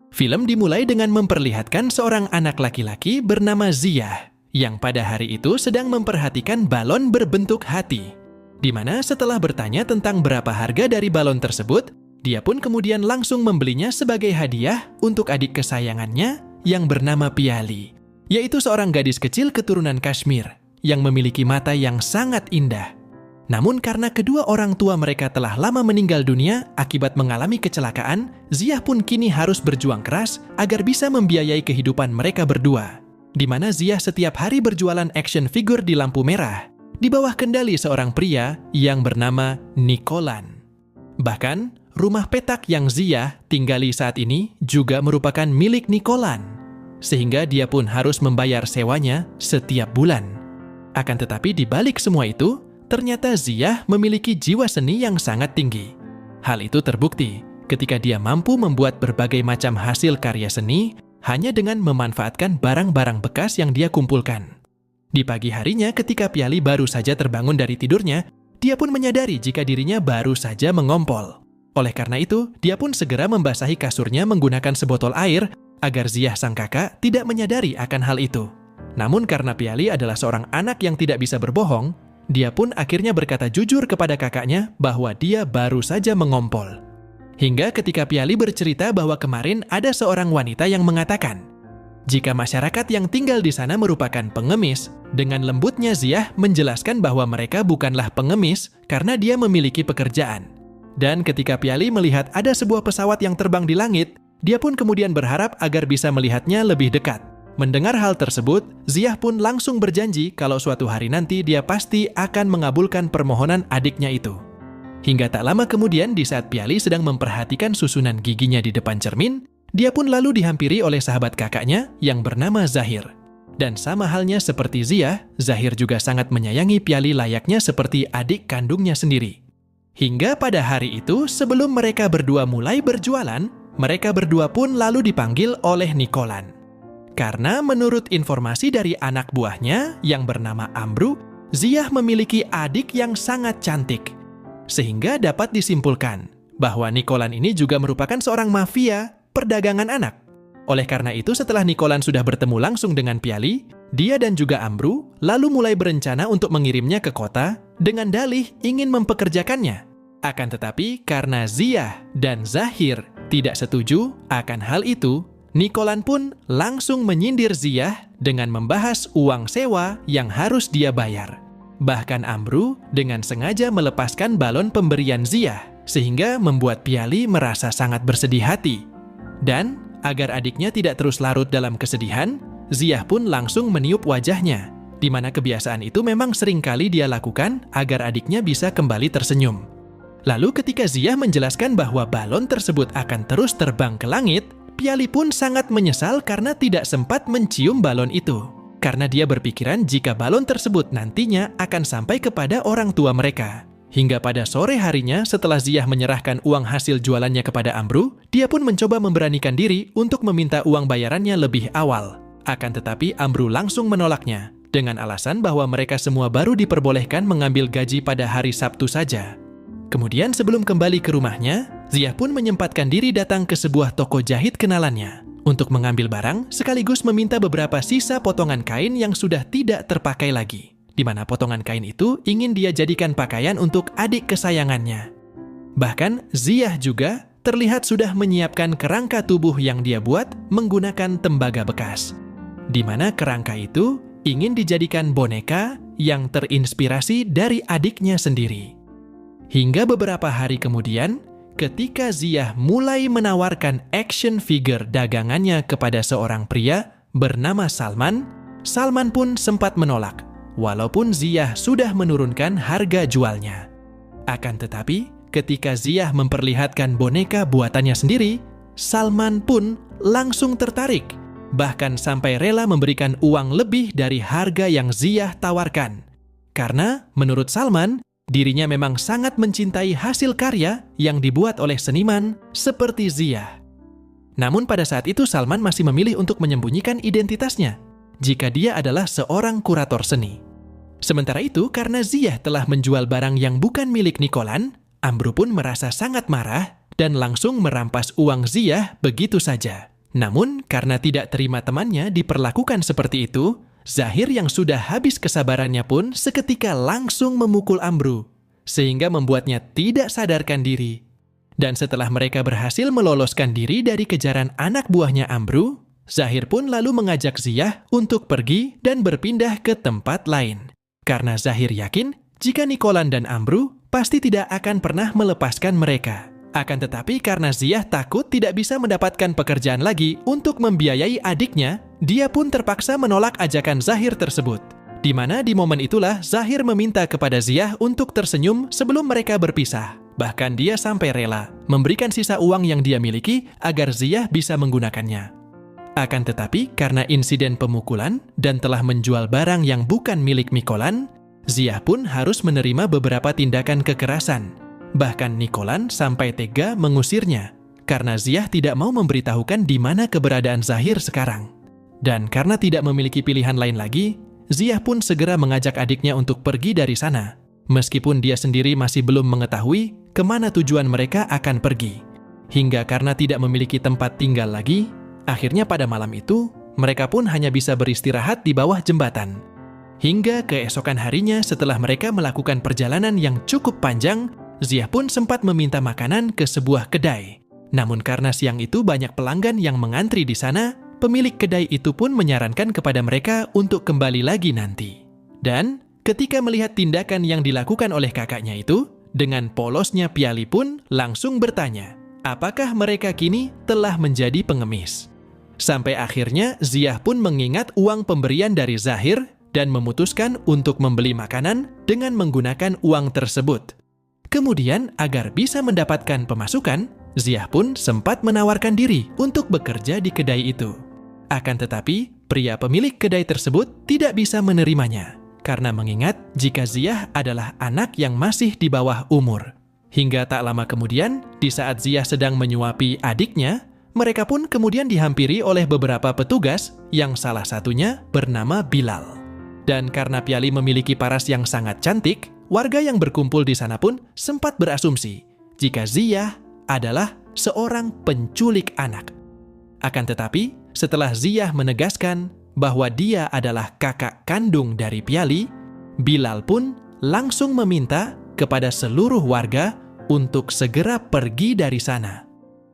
Film dimulai dengan memperlihatkan seorang anak laki-laki bernama Ziyah, yang pada hari itu sedang memperhatikan balon berbentuk hati. Di mana setelah bertanya tentang berapa harga dari balon tersebut, dia pun kemudian langsung membelinya sebagai hadiah untuk adik kesayangannya yang bernama Piali, yaitu seorang gadis kecil keturunan Kashmir yang memiliki mata yang sangat indah. Namun karena kedua orang tua mereka telah lama meninggal dunia akibat mengalami kecelakaan, Ziyah pun kini harus berjuang keras agar bisa membiayai kehidupan mereka berdua. Di mana Ziyah setiap hari berjualan action figure di lampu merah, di bawah kendali seorang pria yang bernama Nikolan. Bahkan, rumah petak yang Ziyah tinggali saat ini juga merupakan milik Nikolan, sehingga dia pun harus membayar sewanya setiap bulan. Akan tetapi di balik semua itu, ternyata Ziyah memiliki jiwa seni yang sangat tinggi. Hal itu terbukti ketika dia mampu membuat berbagai macam hasil karya seni hanya dengan memanfaatkan barang-barang bekas yang dia kumpulkan. Di pagi harinya ketika Piali baru saja terbangun dari tidurnya, dia pun menyadari jika dirinya baru saja mengompol. Oleh karena itu, dia pun segera membasahi kasurnya menggunakan sebotol air agar Ziyah sang kakak tidak menyadari akan hal itu. Namun karena Piali adalah seorang anak yang tidak bisa berbohong, dia pun akhirnya berkata jujur kepada kakaknya bahwa dia baru saja mengompol. Hingga ketika Piali bercerita bahwa kemarin ada seorang wanita yang mengatakan, jika masyarakat yang tinggal di sana merupakan pengemis, dengan lembutnya Ziyah menjelaskan bahwa mereka bukanlah pengemis karena dia memiliki pekerjaan. Dan ketika Piali melihat ada sebuah pesawat yang terbang di langit, dia pun kemudian berharap agar bisa melihatnya lebih dekat. Mendengar hal tersebut, Ziyah pun langsung berjanji kalau suatu hari nanti dia pasti akan mengabulkan permohonan adiknya itu. Hingga tak lama kemudian di saat Piali sedang memperhatikan susunan giginya di depan cermin, dia pun lalu dihampiri oleh sahabat kakaknya yang bernama Zahir. Dan sama halnya seperti Ziyah, Zahir juga sangat menyayangi Piali layaknya seperti adik kandungnya sendiri. Hingga pada hari itu sebelum mereka berdua mulai berjualan, mereka berdua pun lalu dipanggil oleh Nikolan. Karena menurut informasi dari anak buahnya yang bernama Amru, Ziyah memiliki adik yang sangat cantik. Sehingga dapat disimpulkan bahwa Nikolan ini juga merupakan seorang mafia perdagangan anak. Oleh karena itu setelah Nikolan sudah bertemu langsung dengan Piali, dia dan juga Amru lalu mulai berencana untuk mengirimnya ke kota dengan dalih ingin mempekerjakannya. Akan tetapi karena Ziyah dan Zahir tidak setuju akan hal itu, Nikolan pun langsung menyindir Ziyah dengan membahas uang sewa yang harus dia bayar. Bahkan Amru dengan sengaja melepaskan balon pemberian Ziyah, sehingga membuat Piali merasa sangat bersedih hati. Dan agar adiknya tidak terus larut dalam kesedihan, Ziyah pun langsung meniup wajahnya, di mana kebiasaan itu memang seringkali dia lakukan agar adiknya bisa kembali tersenyum. Lalu ketika Ziyah menjelaskan bahwa balon tersebut akan terus terbang ke langit, Piali pun sangat menyesal karena tidak sempat mencium balon itu. Karena dia berpikiran jika balon tersebut nantinya akan sampai kepada orang tua mereka. Hingga pada sore harinya setelah Ziyah menyerahkan uang hasil jualannya kepada Amru, dia pun mencoba memberanikan diri untuk meminta uang bayarannya lebih awal. Akan tetapi Amru langsung menolaknya, dengan alasan bahwa mereka semua baru diperbolehkan mengambil gaji pada hari Sabtu saja. Kemudian sebelum kembali ke rumahnya, Ziyah pun menyempatkan diri datang ke sebuah toko jahit kenalannya untuk mengambil barang sekaligus meminta beberapa sisa potongan kain yang sudah tidak terpakai lagi, di mana potongan kain itu ingin dia jadikan pakaian untuk adik kesayangannya. Bahkan Ziyah juga terlihat sudah menyiapkan kerangka tubuh yang dia buat menggunakan tembaga bekas, di mana kerangka itu ingin dijadikan boneka yang terinspirasi dari adiknya sendiri. Hingga beberapa hari kemudian, ketika Ziyah mulai menawarkan action figure dagangannya kepada seorang pria bernama Salman, Salman pun sempat menolak, walaupun Ziyah sudah menurunkan harga jualnya. Akan tetapi, ketika Ziyah memperlihatkan boneka buatannya sendiri, Salman pun langsung tertarik, bahkan sampai rela memberikan uang lebih dari harga yang Ziyah tawarkan. Karena menurut Salman, dirinya memang sangat mencintai hasil karya yang dibuat oleh seniman seperti Ziyah. Namun pada saat itu Salman masih memilih untuk menyembunyikan identitasnya, jika dia adalah seorang kurator seni. Sementara itu, karena Ziyah telah menjual barang yang bukan milik Nikolan, Amru pun merasa sangat marah dan langsung merampas uang Ziyah begitu saja. Namun, karena tidak terima temannya diperlakukan seperti itu, Zahir yang sudah habis kesabarannya pun seketika langsung memukul Amru, sehingga membuatnya tidak sadarkan diri. Dan setelah mereka berhasil meloloskan diri dari kejaran anak buahnya Amru, Zahir pun lalu mengajak Ziyah untuk pergi dan berpindah ke tempat lain. Karena Zahir yakin jika Nikolan dan Amru pasti tidak akan pernah melepaskan mereka. Akan tetapi karena Ziyah takut tidak bisa mendapatkan pekerjaan lagi untuk membiayai adiknya, dia pun terpaksa menolak ajakan Zahir tersebut. Di mana di momen itulah Zahir meminta kepada Ziyah untuk tersenyum sebelum mereka berpisah. Bahkan dia sampai rela memberikan sisa uang yang dia miliki agar Ziyah bisa menggunakannya. Akan tetapi karena insiden pemukulan dan telah menjual barang yang bukan milik Nikolan, Ziyah pun harus menerima beberapa tindakan kekerasan. Bahkan Nikolan sampai tega mengusirnya, karena Ziyah tidak mau memberitahukan di mana keberadaan Zahir sekarang. Dan karena tidak memiliki pilihan lain lagi, Ziyah pun segera mengajak adiknya untuk pergi dari sana, meskipun dia sendiri masih belum mengetahui kemana tujuan mereka akan pergi. Hingga karena tidak memiliki tempat tinggal lagi, akhirnya pada malam itu, mereka pun hanya bisa beristirahat di bawah jembatan. Hingga keesokan harinya setelah mereka melakukan perjalanan yang cukup panjang, Ziyah pun sempat meminta makanan ke sebuah kedai. Namun karena siang itu banyak pelanggan yang mengantri di sana, pemilik kedai itu pun menyarankan kepada mereka untuk kembali lagi nanti. Dan ketika melihat tindakan yang dilakukan oleh kakaknya itu, dengan polosnya Piali pun langsung bertanya, apakah mereka kini telah menjadi pengemis? Sampai akhirnya Ziyah pun mengingat uang pemberian dari Zahir dan memutuskan untuk membeli makanan dengan menggunakan uang tersebut. Kemudian, agar bisa mendapatkan pemasukan, Ziyah pun sempat menawarkan diri untuk bekerja di kedai itu. Akan tetapi, pria pemilik kedai tersebut tidak bisa menerimanya, karena mengingat jika Ziyah adalah anak yang masih di bawah umur. Hingga tak lama kemudian, di saat Ziyah sedang menyuapi adiknya, mereka pun kemudian dihampiri oleh beberapa petugas yang salah satunya bernama Bilal. Dan karena Piali memiliki paras yang sangat cantik, warga yang berkumpul di sana pun sempat berasumsi jika Ziyah adalah seorang penculik anak. Akan tetapi, setelah Ziyah menegaskan bahwa dia adalah kakak kandung dari Piali, Bilal pun langsung meminta kepada seluruh warga untuk segera pergi dari sana.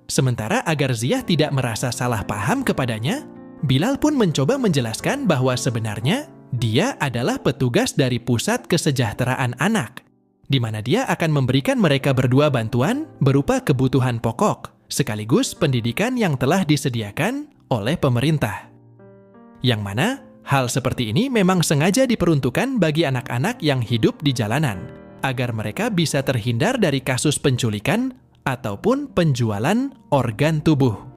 Sementara agar Ziyah tidak merasa salah paham kepadanya, Bilal pun mencoba menjelaskan bahwa sebenarnya dia adalah petugas dari Pusat Kesejahteraan Anak, di mana dia akan memberikan mereka berdua bantuan berupa kebutuhan pokok, sekaligus pendidikan yang telah disediakan oleh pemerintah. Yang mana, hal seperti ini memang sengaja diperuntukkan bagi anak-anak yang hidup di jalanan, agar mereka bisa terhindar dari kasus penculikan ataupun penjualan organ tubuh.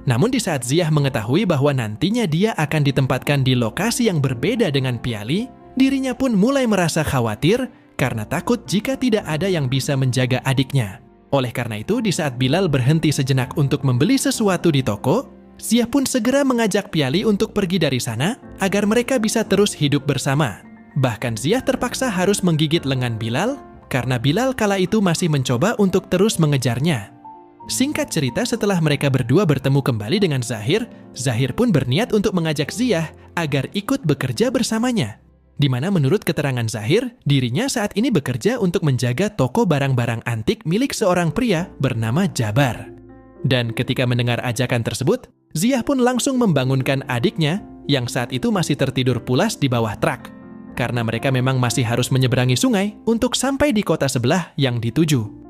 Namun di saat Ziyah mengetahui bahwa nantinya dia akan ditempatkan di lokasi yang berbeda dengan Piali, dirinya pun mulai merasa khawatir karena takut jika tidak ada yang bisa menjaga adiknya. Oleh karena itu, di saat Bilal berhenti sejenak untuk membeli sesuatu di toko, Ziyah pun segera mengajak Piali untuk pergi dari sana agar mereka bisa terus hidup bersama. Bahkan Ziyah terpaksa harus menggigit lengan Bilal karena Bilal kala itu masih mencoba untuk terus mengejarnya. Singkat cerita, setelah mereka berdua bertemu kembali dengan Zahir, Zahir pun berniat untuk mengajak Ziyah agar ikut bekerja bersamanya. Di mana menurut keterangan Zahir, dirinya saat ini bekerja untuk menjaga toko barang-barang antik milik seorang pria bernama Jabar. Dan ketika mendengar ajakan tersebut, Ziyah pun langsung membangunkan adiknya yang saat itu masih tertidur pulas di bawah truk. Karena mereka memang masih harus menyeberangi sungai untuk sampai di kota sebelah yang dituju.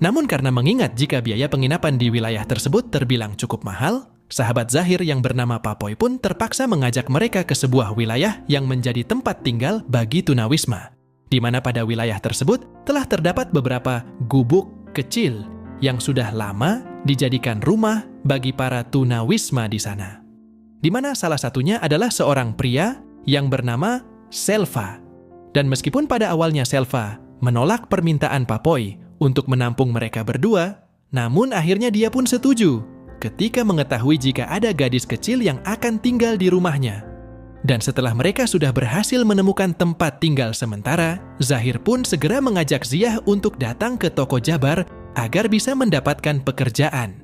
Namun karena mengingat jika biaya penginapan di wilayah tersebut terbilang cukup mahal, sahabat Zahir yang bernama Papoy pun terpaksa mengajak mereka ke sebuah wilayah yang menjadi tempat tinggal bagi tunawisma, di mana pada wilayah tersebut telah terdapat beberapa gubuk kecil yang sudah lama dijadikan rumah bagi para tunawisma di sana. Di mana salah satunya adalah seorang pria yang bernama Selva. Dan meskipun pada awalnya Selva menolak permintaan Papoy untuk menampung mereka berdua, namun akhirnya dia pun setuju ketika mengetahui jika ada gadis kecil yang akan tinggal di rumahnya. Dan setelah mereka sudah berhasil menemukan tempat tinggal sementara, Zahir pun segera mengajak Ziyah untuk datang ke toko Jabar agar bisa mendapatkan pekerjaan.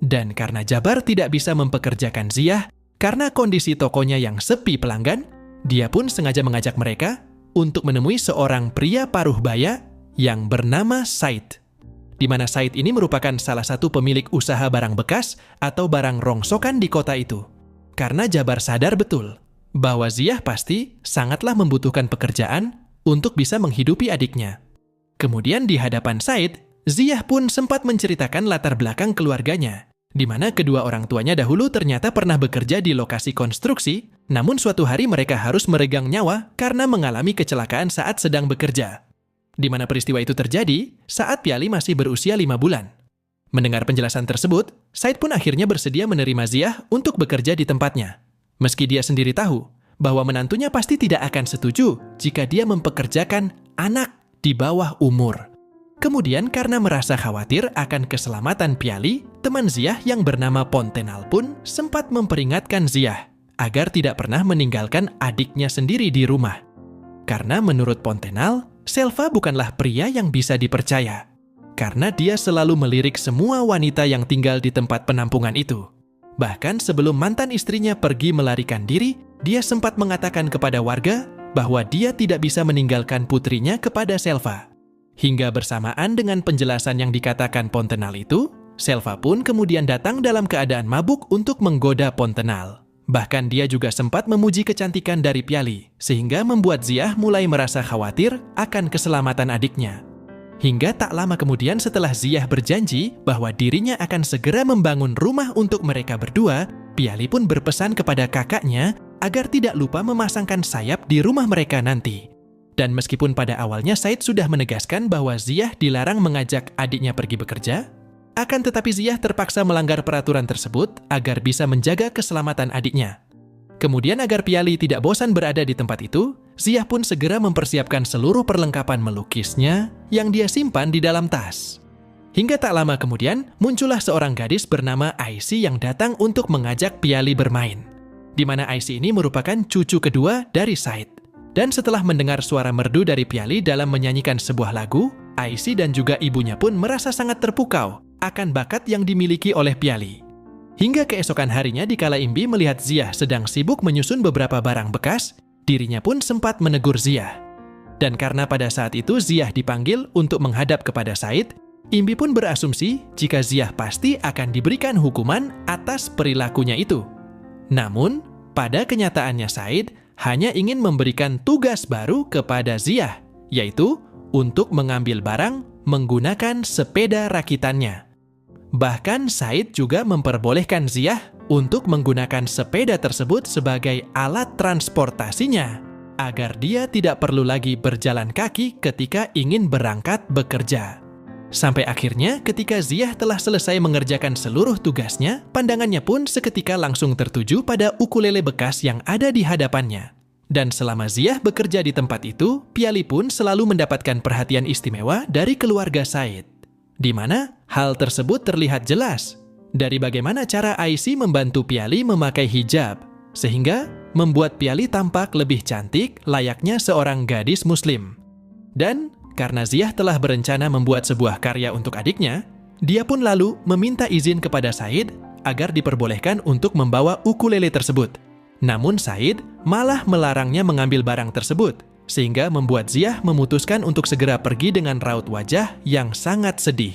Dan karena Jabar tidak bisa mempekerjakan Ziyah karena kondisi tokonya yang sepi pelanggan, dia pun sengaja mengajak mereka untuk menemui seorang pria paruh baya yang bernama Said. Di mana Said ini merupakan salah satu pemilik usaha barang bekas atau barang rongsokan di kota itu. Karena Jabar sadar betul bahwa Ziyah pasti sangatlah membutuhkan pekerjaan untuk bisa menghidupi adiknya. Kemudian di hadapan Said, Ziyah pun sempat menceritakan latar belakang keluarganya, di mana kedua orang tuanya dahulu ternyata pernah bekerja di lokasi konstruksi, namun suatu hari mereka harus meregang nyawa karena mengalami kecelakaan saat sedang bekerja. Di mana peristiwa itu terjadi saat Piali masih berusia 5 bulan. Mendengar penjelasan tersebut, Said pun akhirnya bersedia menerima Ziyah untuk bekerja di tempatnya. Meski dia sendiri tahu bahwa menantunya pasti tidak akan setuju jika dia mempekerjakan anak di bawah umur. Kemudian karena merasa khawatir akan keselamatan Piali, teman Ziyah yang bernama Pontenal pun sempat memperingatkan Ziyah agar tidak pernah meninggalkan adiknya sendiri di rumah. Karena menurut Pontenal, Selva bukanlah pria yang bisa dipercaya. Karena dia selalu melirik semua wanita yang tinggal di tempat penampungan itu. Bahkan sebelum mantan istrinya pergi melarikan diri, dia sempat mengatakan kepada warga bahwa dia tidak bisa meninggalkan putrinya kepada Selva. Hingga bersamaan dengan penjelasan yang dikatakan Pontenal itu, Selva pun kemudian datang dalam keadaan mabuk untuk menggoda Pontenal. Bahkan dia juga sempat memuji kecantikan dari Piali, sehingga membuat Ziyah mulai merasa khawatir akan keselamatan adiknya. Hingga tak lama kemudian setelah Ziyah berjanji bahwa dirinya akan segera membangun rumah untuk mereka berdua, Piali pun berpesan kepada kakaknya agar tidak lupa memasangkan sayap di rumah mereka nanti. Dan meskipun pada awalnya Said sudah menegaskan bahwa Ziyah dilarang mengajak adiknya pergi bekerja, akan tetapi Ziyah terpaksa melanggar peraturan tersebut agar bisa menjaga keselamatan adiknya. Kemudian agar Piali tidak bosan berada di tempat itu, Ziyah pun segera mempersiapkan seluruh perlengkapan melukisnya yang dia simpan di dalam tas. Hingga tak lama kemudian, muncullah seorang gadis bernama Aisy yang datang untuk mengajak Piali bermain. Di mana Aisy ini merupakan cucu kedua dari Said. Dan setelah mendengar suara merdu dari Piali dalam menyanyikan sebuah lagu, Aisy dan juga ibunya pun merasa sangat terpukau akan bakat yang dimiliki oleh Piali. Hingga keesokan harinya dikala Imbi melihat Ziyah sedang sibuk menyusun beberapa barang bekas, dirinya pun sempat menegur Ziyah. Dan karena pada saat itu Ziyah dipanggil untuk menghadap kepada Said, Imbi pun berasumsi jika Ziyah pasti akan diberikan hukuman atas perilakunya itu. Namun, pada kenyataannya Said hanya ingin memberikan tugas baru kepada Ziyah, yaitu untuk mengambil barang menggunakan sepeda rakitannya. Bahkan Said juga memperbolehkan Ziyah untuk menggunakan sepeda tersebut sebagai alat transportasinya, agar dia tidak perlu lagi berjalan kaki ketika ingin berangkat bekerja. Sampai akhirnya ketika Ziyah telah selesai mengerjakan seluruh tugasnya, pandangannya pun seketika langsung tertuju pada ukulele bekas yang ada di hadapannya. Dan selama Ziyah bekerja di tempat itu, Piali pun selalu mendapatkan perhatian istimewa dari keluarga Said. Di mana hal tersebut terlihat jelas dari bagaimana cara Aisy membantu Piali memakai hijab, sehingga membuat Piali tampak lebih cantik layaknya seorang gadis muslim. Dan karena Ziyah telah berencana membuat sebuah karya untuk adiknya, dia pun lalu meminta izin kepada Said agar diperbolehkan untuk membawa ukulele tersebut. Namun Said malah melarangnya mengambil barang tersebut, sehingga membuat Ziyah memutuskan untuk segera pergi dengan raut wajah yang sangat sedih.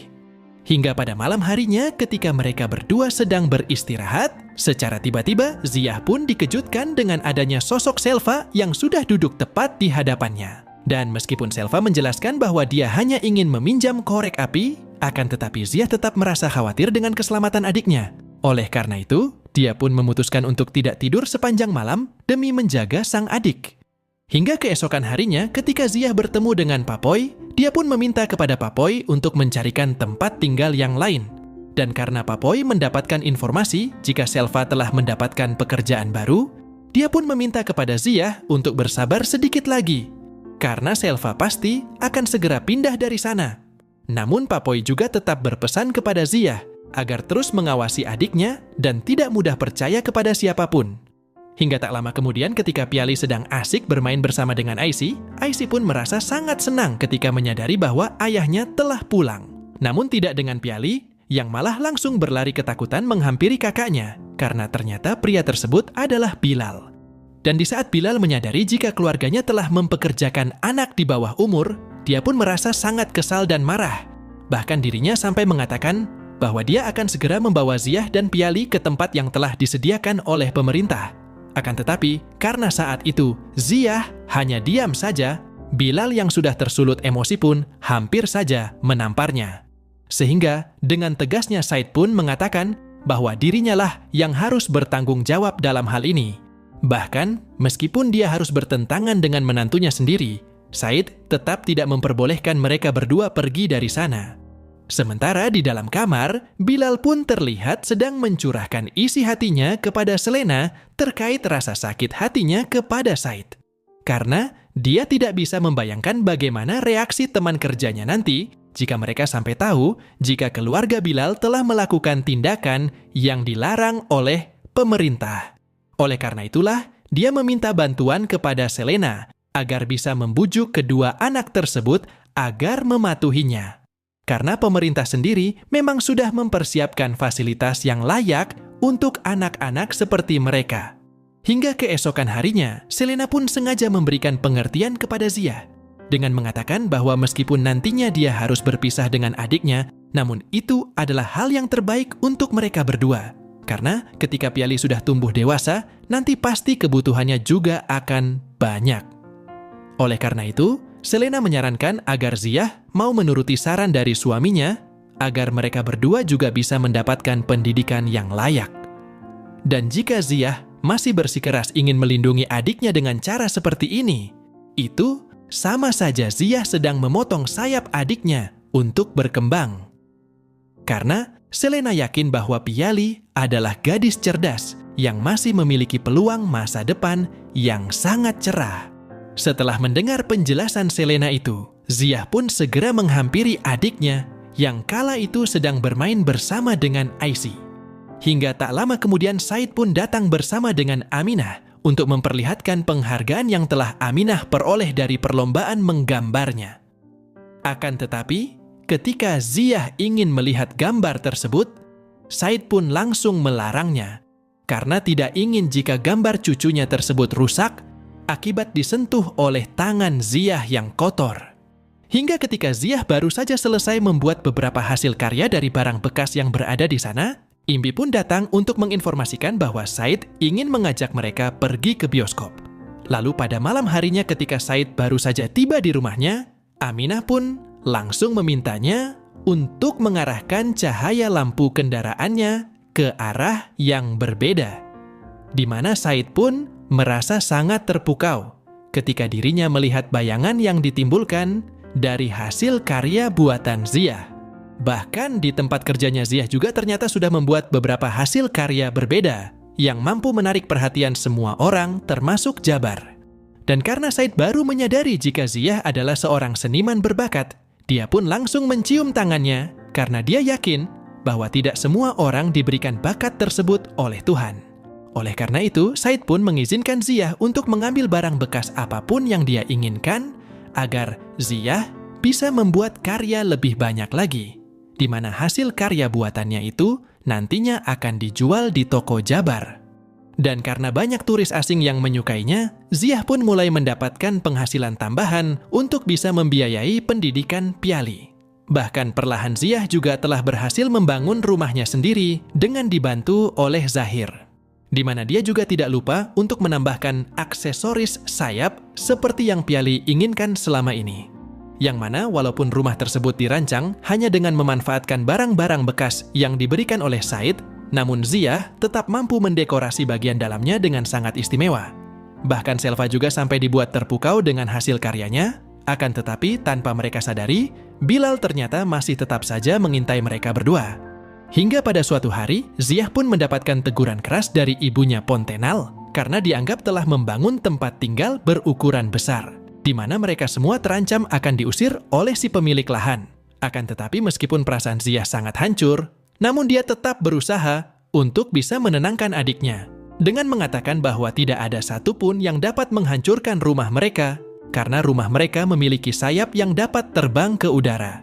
Hingga pada malam harinya ketika mereka berdua sedang beristirahat, secara tiba-tiba Ziyah pun dikejutkan dengan adanya sosok Selva yang sudah duduk tepat di hadapannya. Dan meskipun Selva menjelaskan bahwa dia hanya ingin meminjam korek api, akan tetapi Ziyah tetap merasa khawatir dengan keselamatan adiknya. Oleh karena itu, dia pun memutuskan untuk tidak tidur sepanjang malam demi menjaga sang adik. Hingga keesokan harinya ketika Ziyah bertemu dengan Papoy, dia pun meminta kepada Papoy untuk mencarikan tempat tinggal yang lain. Dan karena Papoy mendapatkan informasi jika Selva telah mendapatkan pekerjaan baru, dia pun meminta kepada Ziyah untuk bersabar sedikit lagi, karena Selva pasti akan segera pindah dari sana. Namun Papoy juga tetap berpesan kepada Ziyah agar terus mengawasi adiknya dan tidak mudah percaya kepada siapapun. Hingga tak lama kemudian ketika Piali sedang asik bermain bersama dengan Aisy, Aisy pun merasa sangat senang ketika menyadari bahwa ayahnya telah pulang. Namun tidak dengan Piali, yang malah langsung berlari ketakutan menghampiri kakaknya, karena ternyata pria tersebut adalah Bilal. Dan di saat Bilal menyadari jika keluarganya telah mempekerjakan anak di bawah umur, dia pun merasa sangat kesal dan marah. Bahkan dirinya sampai mengatakan bahwa dia akan segera membawa Ziyah dan Piali ke tempat yang telah disediakan oleh pemerintah. Akan tetapi, karena saat itu Ziyah hanya diam saja, Bilal yang sudah tersulut emosi pun hampir saja menamparnya. Sehingga dengan tegasnya Said pun mengatakan bahwa dirinya lah yang harus bertanggung jawab dalam hal ini. Bahkan, meskipun dia harus bertentangan dengan menantunya sendiri, Said tetap tidak memperbolehkan mereka berdua pergi dari sana. Sementara di dalam kamar, Bilal pun terlihat sedang mencurahkan isi hatinya kepada Selena terkait rasa sakit hatinya kepada Said. Karena dia tidak bisa membayangkan bagaimana reaksi teman kerjanya nanti jika mereka sampai tahu jika keluarga Bilal telah melakukan tindakan yang dilarang oleh pemerintah. Oleh karena itulah, dia meminta bantuan kepada Selena agar bisa membujuk kedua anak tersebut agar mematuhinya. Karena pemerintah sendiri memang sudah mempersiapkan fasilitas yang layak untuk anak-anak seperti mereka. Hingga keesokan harinya, Selena pun sengaja memberikan pengertian kepada Ziyah dengan mengatakan bahwa meskipun nantinya dia harus berpisah dengan adiknya, namun itu adalah hal yang terbaik untuk mereka berdua. Karena ketika Piali sudah tumbuh dewasa, nanti pasti kebutuhannya juga akan banyak. Oleh karena itu, Selena menyarankan agar Ziyah mau menuruti saran dari suaminya agar mereka berdua juga bisa mendapatkan pendidikan yang layak. Dan jika Ziyah masih bersikeras ingin melindungi adiknya dengan cara seperti ini, itu sama saja Ziyah sedang memotong sayap adiknya untuk berkembang. Karena Selena yakin bahwa Piali adalah gadis cerdas yang masih memiliki peluang masa depan yang sangat cerah. Setelah mendengar penjelasan Selena itu, Ziyah pun segera menghampiri adiknya yang kala itu sedang bermain bersama dengan Aisy. Hingga tak lama kemudian Said pun datang bersama dengan Aminah untuk memperlihatkan penghargaan yang telah Aminah peroleh dari perlombaan menggambarnya. Akan tetapi, ketika Ziyah ingin melihat gambar tersebut, Said pun langsung melarangnya karena tidak ingin jika gambar cucunya tersebut rusak akibat disentuh oleh tangan Ziyah yang kotor. Hingga ketika Ziyah baru saja selesai membuat beberapa hasil karya dari barang bekas yang berada di sana, Imbi pun datang untuk menginformasikan bahwa Said ingin mengajak mereka pergi ke bioskop. Lalu pada malam harinya ketika Said baru saja tiba di rumahnya, Aminah pun langsung memintanya untuk mengarahkan cahaya lampu kendaraannya ke arah yang berbeda. Di mana Said pun merasa sangat terpukau ketika dirinya melihat bayangan yang ditimbulkan dari hasil karya buatan Ziyah. Bahkan di tempat kerjanya Ziyah juga ternyata sudah membuat beberapa hasil karya berbeda yang mampu menarik perhatian semua orang termasuk Jabar. Dan karena Said baru menyadari jika Ziyah adalah seorang seniman berbakat, dia pun langsung mencium tangannya karena dia yakin bahwa tidak semua orang diberikan bakat tersebut oleh Tuhan. Oleh karena itu, Said pun mengizinkan Ziyah untuk mengambil barang bekas apapun yang dia inginkan agar Ziyah bisa membuat karya lebih banyak lagi, di mana hasil karya buatannya itu nantinya akan dijual di toko Jabar. Dan karena banyak turis asing yang menyukainya, Ziyah pun mulai mendapatkan penghasilan tambahan untuk bisa membiayai pendidikan Piali. Bahkan perlahan Ziyah juga telah berhasil membangun rumahnya sendiri dengan dibantu oleh Zahir, di mana dia juga tidak lupa untuk menambahkan aksesoris sayap seperti yang Piali inginkan selama ini. Yang mana walaupun rumah tersebut dirancang hanya dengan memanfaatkan barang-barang bekas yang diberikan oleh Said, namun Ziyah tetap mampu mendekorasi bagian dalamnya dengan sangat istimewa. Bahkan Selva juga sampai dibuat terpukau dengan hasil karyanya, akan tetapi tanpa mereka sadari, Bilal ternyata masih tetap saja mengintai mereka berdua. Hingga pada suatu hari, Ziyah pun mendapatkan teguran keras dari ibunya Pontenal karena dianggap telah membangun tempat tinggal berukuran besar, di mana mereka semua terancam akan diusir oleh si pemilik lahan. Akan tetapi meskipun perasaan Ziyah sangat hancur, namun dia tetap berusaha untuk bisa menenangkan adiknya dengan mengatakan bahwa tidak ada satupun yang dapat menghancurkan rumah mereka karena rumah mereka memiliki sayap yang dapat terbang ke udara.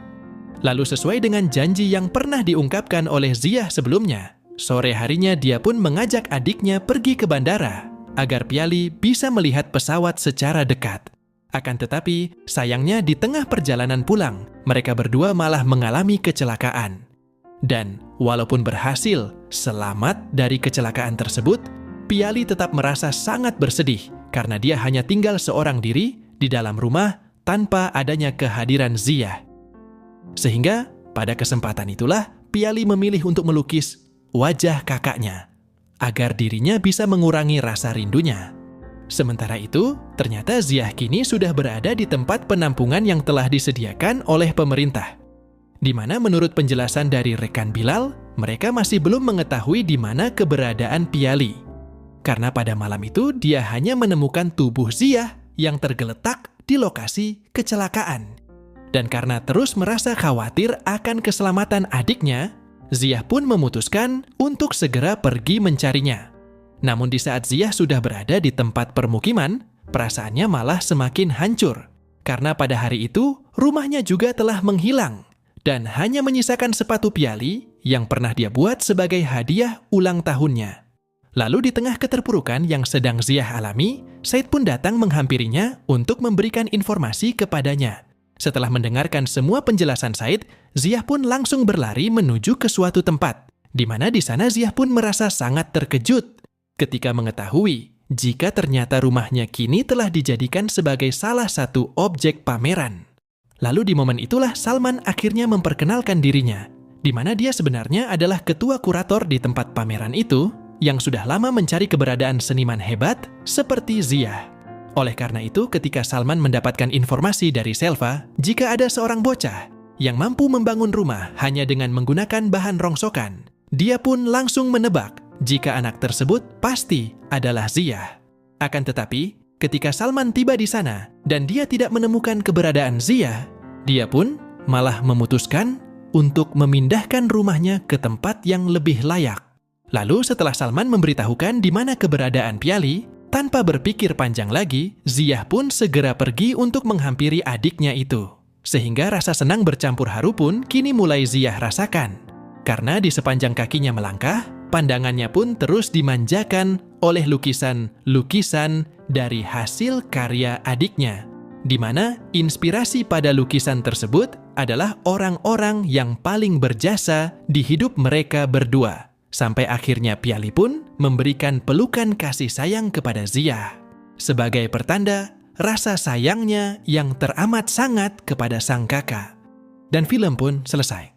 Lalu sesuai dengan janji yang pernah diungkapkan oleh Ziyah sebelumnya, sore harinya dia pun mengajak adiknya pergi ke bandara agar Piali bisa melihat pesawat secara dekat. Akan tetapi, sayangnya di tengah perjalanan pulang, mereka berdua malah mengalami kecelakaan. Dan walaupun berhasil selamat dari kecelakaan tersebut, Piali tetap merasa sangat bersedih karena dia hanya tinggal seorang diri di dalam rumah tanpa adanya kehadiran Ziyah. Sehingga pada kesempatan itulah Piali memilih untuk melukis wajah kakaknya agar dirinya bisa mengurangi rasa rindunya. Sementara itu, ternyata Ziyah kini sudah berada di tempat penampungan yang telah disediakan oleh pemerintah, di mana menurut penjelasan dari rekan Bilal, mereka masih belum mengetahui di mana keberadaan Piali. Karena pada malam itu dia hanya menemukan tubuh Ziyah yang tergeletak di lokasi kecelakaan. Dan karena terus merasa khawatir akan keselamatan adiknya, Ziyah pun memutuskan untuk segera pergi mencarinya. Namun di saat Ziyah sudah berada di tempat permukiman, perasaannya malah semakin hancur. Karena pada hari itu, rumahnya juga telah menghilang. Dan hanya menyisakan sepatu Piali yang pernah dia buat sebagai hadiah ulang tahunnya. Lalu di tengah keterpurukan yang sedang Ziyah alami, Said pun datang menghampirinya untuk memberikan informasi kepadanya. Setelah mendengarkan semua penjelasan Said, Ziyah pun langsung berlari menuju ke suatu tempat, di mana di sana Ziyah pun merasa sangat terkejut ketika mengetahui jika ternyata rumahnya kini telah dijadikan sebagai salah satu objek pameran. Lalu di momen itulah Salman akhirnya memperkenalkan dirinya, di mana dia sebenarnya adalah ketua kurator di tempat pameran itu yang sudah lama mencari keberadaan seniman hebat seperti Ziyah. Oleh karena itu, ketika Salman mendapatkan informasi dari Selva, jika ada seorang bocah yang mampu membangun rumah hanya dengan menggunakan bahan rongsokan, dia pun langsung menebak jika anak tersebut pasti adalah Ziyah. Akan tetapi, ketika Salman tiba di sana dan dia tidak menemukan keberadaan Ziyah, dia pun malah memutuskan untuk memindahkan rumahnya ke tempat yang lebih layak. Lalu setelah Salman memberitahukan di mana keberadaan Piali, tanpa berpikir panjang lagi, Ziyah pun segera pergi untuk menghampiri adiknya itu. Sehingga rasa senang bercampur haru pun kini mulai Ziyah rasakan. Karena di sepanjang kakinya melangkah, pandangannya pun terus dimanjakan oleh lukisan-lukisan dari hasil karya adiknya. Di mana inspirasi pada lukisan tersebut adalah orang-orang yang paling berjasa di hidup mereka berdua. Sampai akhirnya Piali pun memberikan pelukan kasih sayang kepada Ziyah sebagai pertanda rasa sayangnya yang teramat sangat kepada sang kakak. Dan film pun selesai.